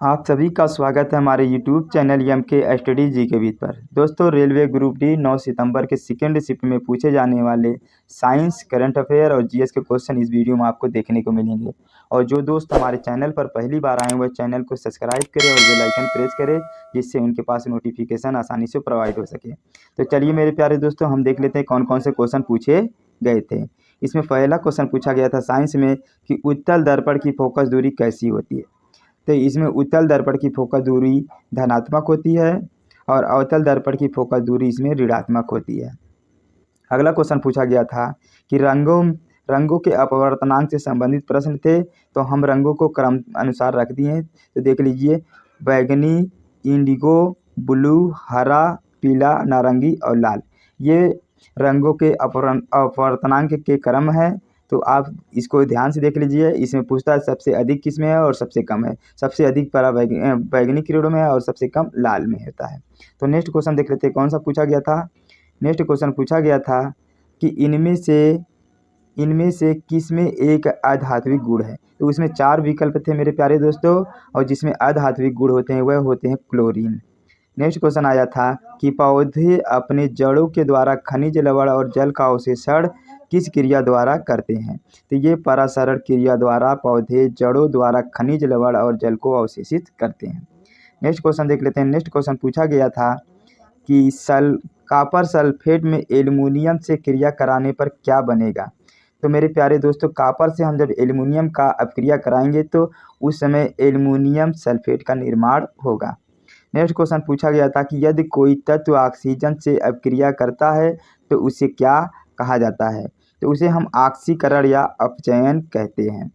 आप सभी का स्वागत है हमारे YouTube channel MK study GK with पर। दोस्तों, रेलवे ग्रुप डी 9 सितंबर के सेकेंड शिफ्ट में पूछे जाने वाले साइंस, करंट अफेयर और जीएस के क्वेश्चन इस वीडियो में आपको देखने को मिलेंगे। और जो दोस्त हमारे चैनल पर पहली बार आए वह चैनल को सब्सक्राइब करें और बेल आइकन प्रेस करें, जिससे उनके पास नोटिफिकेशन आसानी से प्रोवाइड हो सके। तो चलिए मेरे प्यारे दोस्तों, हम देख लेते हैं कौन कौन से क्वेश्चन पूछे गए थे। इसमें पहला क्वेश्चन पूछा गया था साइंस में कि उत्तल दर्पण की फोकस दूरी कैसी होती है। तो इसमें उत्तल दर्पण की फोकस दूरी धनात्मक होती है और अवतल दर्पण की फोकस दूरी इसमें ऋणात्मक होती है। अगला क्वेश्चन पूछा गया था कि रंगों के अपवर्तनांक से संबंधित प्रश्न थे, तो हम रंगों को क्रम अनुसार रख दिए हैं। तो देख लीजिए, बैगनी, इंडिगो, ब्लू, हरा, पीला, नारंगी और लाल, ये रंगों के अपवर्तनांक के क्रम है। तो आप इसको ध्यान से देख लीजिए। इसमें पूछता है सबसे अधिक किस में है और सबसे कम है। सबसे अधिक परा बैगनी किरणों में है और सबसे कम लाल में होता है। तो नेक्स्ट क्वेश्चन देख लेते हैं कौन सा पूछा गया था। नेक्स्ट क्वेश्चन पूछा गया था कि इनमें से किस में एक अधात्विक गुण है। तो उसमें 4 विकल्प थे मेरे प्यारे दोस्तों, और जिसमें अधात्विक गुण होते हैं वह होते हैं क्लोरीन। नेक्स्ट क्वेश्चन आया था कि पौधे अपने जड़ों के द्वारा खनिज लवण और जल का अवशोषण किस क्रिया द्वारा करते हैं। तो ये परासरण क्रिया द्वारा पौधे जड़ों द्वारा खनिज लवण और जल को अवशोषित करते हैं। नेक्स्ट क्वेश्चन देख लेते हैं। नेक्स्ट क्वेश्चन पूछा गया था कि कॉपर सल्फेट में एल्युमिनियम से क्रिया कराने पर क्या बनेगा। तो मेरे प्यारे दोस्तों, कॉपर से हम जब एल्युमिनियम का अपक्रिया कराएंगे तो उस समय एल्युमिनियम सल्फेट का निर्माण होगा। नेक्स्ट क्वेश्चन पूछा गया था कि यदि कोई तत्व ऑक्सीजन से अपक्रिया करता है तो उसे क्या कहा जाता है। तो उसे हम ऑक्सीकरण या अपचयन कहते हैं।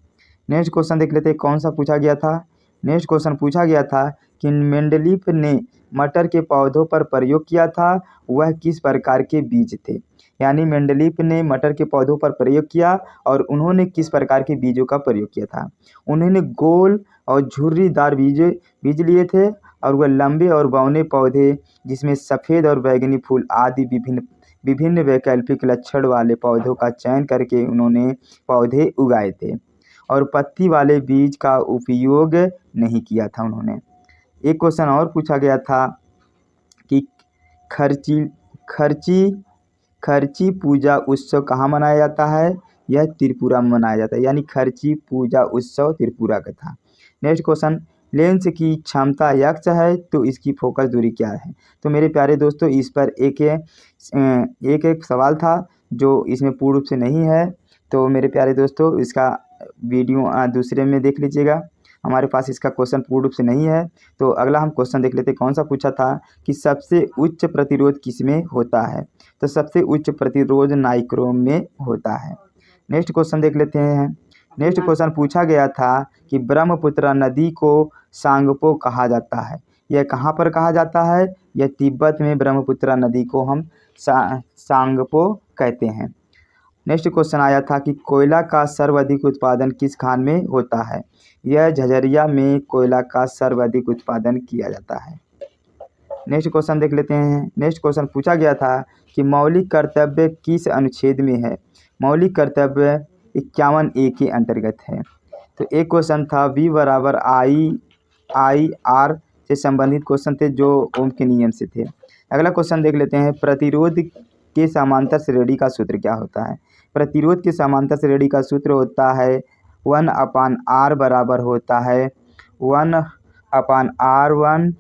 नेक्स्ट क्वेश्चन देख लेते हैं कौन सा पूछा गया था। नेक्स्ट क्वेश्चन पूछा गया था कि मेंडलीफ ने मटर के पौधों पर प्रयोग किया था, वह किस प्रकार के बीज थे। यानी मेंडलीफ ने मटर के पौधों पर प्रयोग किया और उन्होंने किस प्रकार के बीजों का प्रयोग किया था। उन्होंने गोल और झुर्रीदार बीज लिए थे, और वह लंबे और बौने पौधे जिसमें सफ़ेद और बैगनी फूल आदि विभिन्न वैकल्पिक लक्षण वाले पौधों का चयन करके उन्होंने पौधे उगाए थे, और पत्ती वाले बीज का उपयोग नहीं किया था उन्होंने। एक क्वेश्चन और पूछा गया था कि खर्ची पूजा उत्सव कहाँ मनाया जाता है। यह त्रिपुरा में मनाया जाता है, यानी खर्ची पूजा उत्सव त्रिपुरा का था। नेक्स्ट क्वेश्चन, लेंस की क्षमता x है तो इसकी फोकस दूरी क्या है। तो मेरे प्यारे दोस्तों, इस पर एक सवाल था जो इसमें पूर्ण रूप से नहीं है। तो मेरे प्यारे दोस्तों, इसका वीडियो दूसरे में देख लीजिएगा। हमारे पास इसका क्वेश्चन पूर्ण रूप से नहीं है। तो अगला हम क्वेश्चन देख लेते हैं कौन सा पूछा था कि सबसे उच्च प्रतिरोध किस में होता है। तो सबसे उच्च प्रतिरोध नाइक्रोम में होता है। नेक्स्ट क्वेश्चन देख लेते हैं। नेक्स्ट क्वेश्चन पूछा गया था कि ब्रह्मपुत्र नदी को सांगपो कहा जाता है। यह कहाँ पर कहा जाता है। यह तिब्बत में ब्रह्मपुत्र नदी को हम सांगपो कहते हैं। नेक्स्ट क्वेश्चन आया था कि कोयला का सर्वाधिक उत्पादन किस खान में होता है। यह झझरिया में कोयला का सर्वाधिक उत्पादन किया जाता है। नेक्स्ट क्वेश्चन देख लेते हैं। नेक्स्ट क्वेश्चन पूछा गया था कि मौलिक कर्तव्य किस अनुच्छेद में है। मौलिक कर्तव्य 51A के अंतर्गत है। तो एक क्वेश्चन था V बराबर I R से संबंधित क्वेश्चन थे जो ओम के नियम से थे। अगला क्वेश्चन देख लेते हैं, प्रतिरोध के समांतर श्रेणी का सूत्र क्या होता है। प्रतिरोध के समांतर श्रेणी का सूत्र होता है 1/R बराबर होता है 1/R1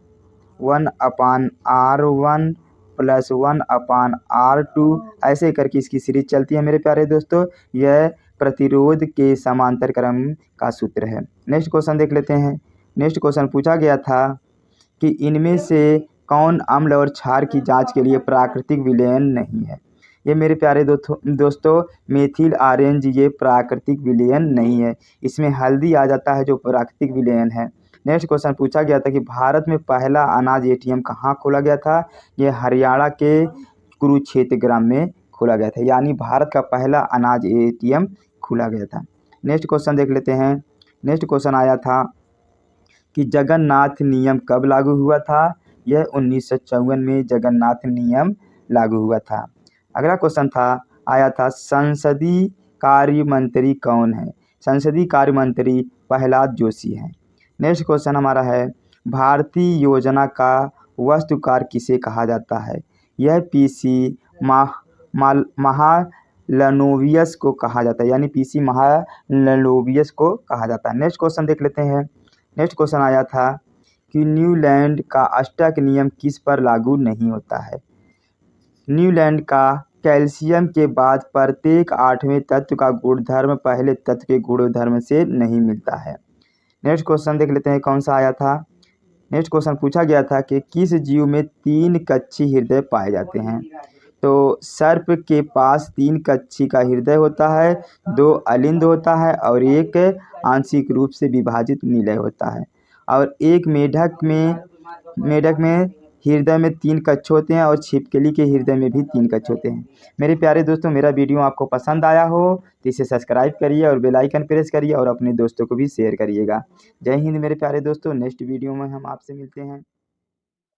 1/R1 प्लस 1/R2, ऐसे करके इसकी सीरीज चलती है मेरे प्यारे दोस्तों। यह प्रतिरोध के समांतर क्रम का सूत्र है। नेक्स्ट क्वेश्चन देख लेते हैं। नेक्स्ट क्वेश्चन पूछा गया था कि इनमें से कौन अम्ल और क्षार की जांच के लिए प्राकृतिक विलयन नहीं है। ये मेरे प्यारे दोस्तों, मेथिल ऑरेंज ये प्राकृतिक विलयन नहीं है। इसमें हल्दी आ जाता है जो प्राकृतिक विलयन है। नेक्स्ट क्वेश्चन पूछा गया था कि भारत में पहला अनाज ATM कहाँ खोला गया था। ये हरियाणा के कुरुक्षेत्र ग्राम में खोला गया था, यानी भारत का पहला अनाज ATM खोला गया था। नेक्स्ट क्वेश्चन देख लेते हैं। नेक्स्ट क्वेश्चन आया था कि जगन्नाथ नियम कब लागू हुआ था। यह 1954 में जगन्नाथ नियम लागू हुआ था। अगला क्वेश्चन आया था संसदीय कार्य मंत्री कौन है। संसदीय कार्य मंत्री प्रहलाद जोशी हैं। नेक्स्ट क्वेश्चन हमारा है, भारतीय योजना का वास्तुकार किसे कहा जाता है? यह पीसी महालनोबियस को कहा जाता है, यानी पीसी महालनोबियस को कहा जाता है। नेक्स्ट क्वेश्चन देख लेते हैं। नेक्स्ट क्वेश्चन आया था कि न्यूलैंड का अष्टक नियम किस पर लागू नहीं होता है? न्यूलैंड का कैल्शियम के बाद प्रत्येक 8वें तत्व का गुणधर्म पहले तत्व के गुणधर्म से नहीं मिलता है। नेक्स्ट क्वेश्चन देख लेते हैं कौन सा आया था। नेक्स्ट क्वेश्चन पूछा गया था कि किस जीव में 3 कक्षी हृदय पाए जाते हैं? तो सर्प के पास 3 कक्षी का हृदय होता है, 2 अलिंद होता है और 1 आंशिक रूप से विभाजित निलय होता है। और एक मेढक में हृदय में 3 कक्ष होते हैं और छिपकली के हृदय में भी 3 कक्ष होते हैं। मेरे प्यारे दोस्तों, मेरा वीडियो आपको पसंद आया हो तो इसे सब्सक्राइब करिए और बेल आइकन प्रेस करिए और अपने दोस्तों को भी शेयर करिएगा। जय हिंद मेरे प्यारे दोस्तों, नेक्स्ट वीडियो में हम आपसे मिलते हैं।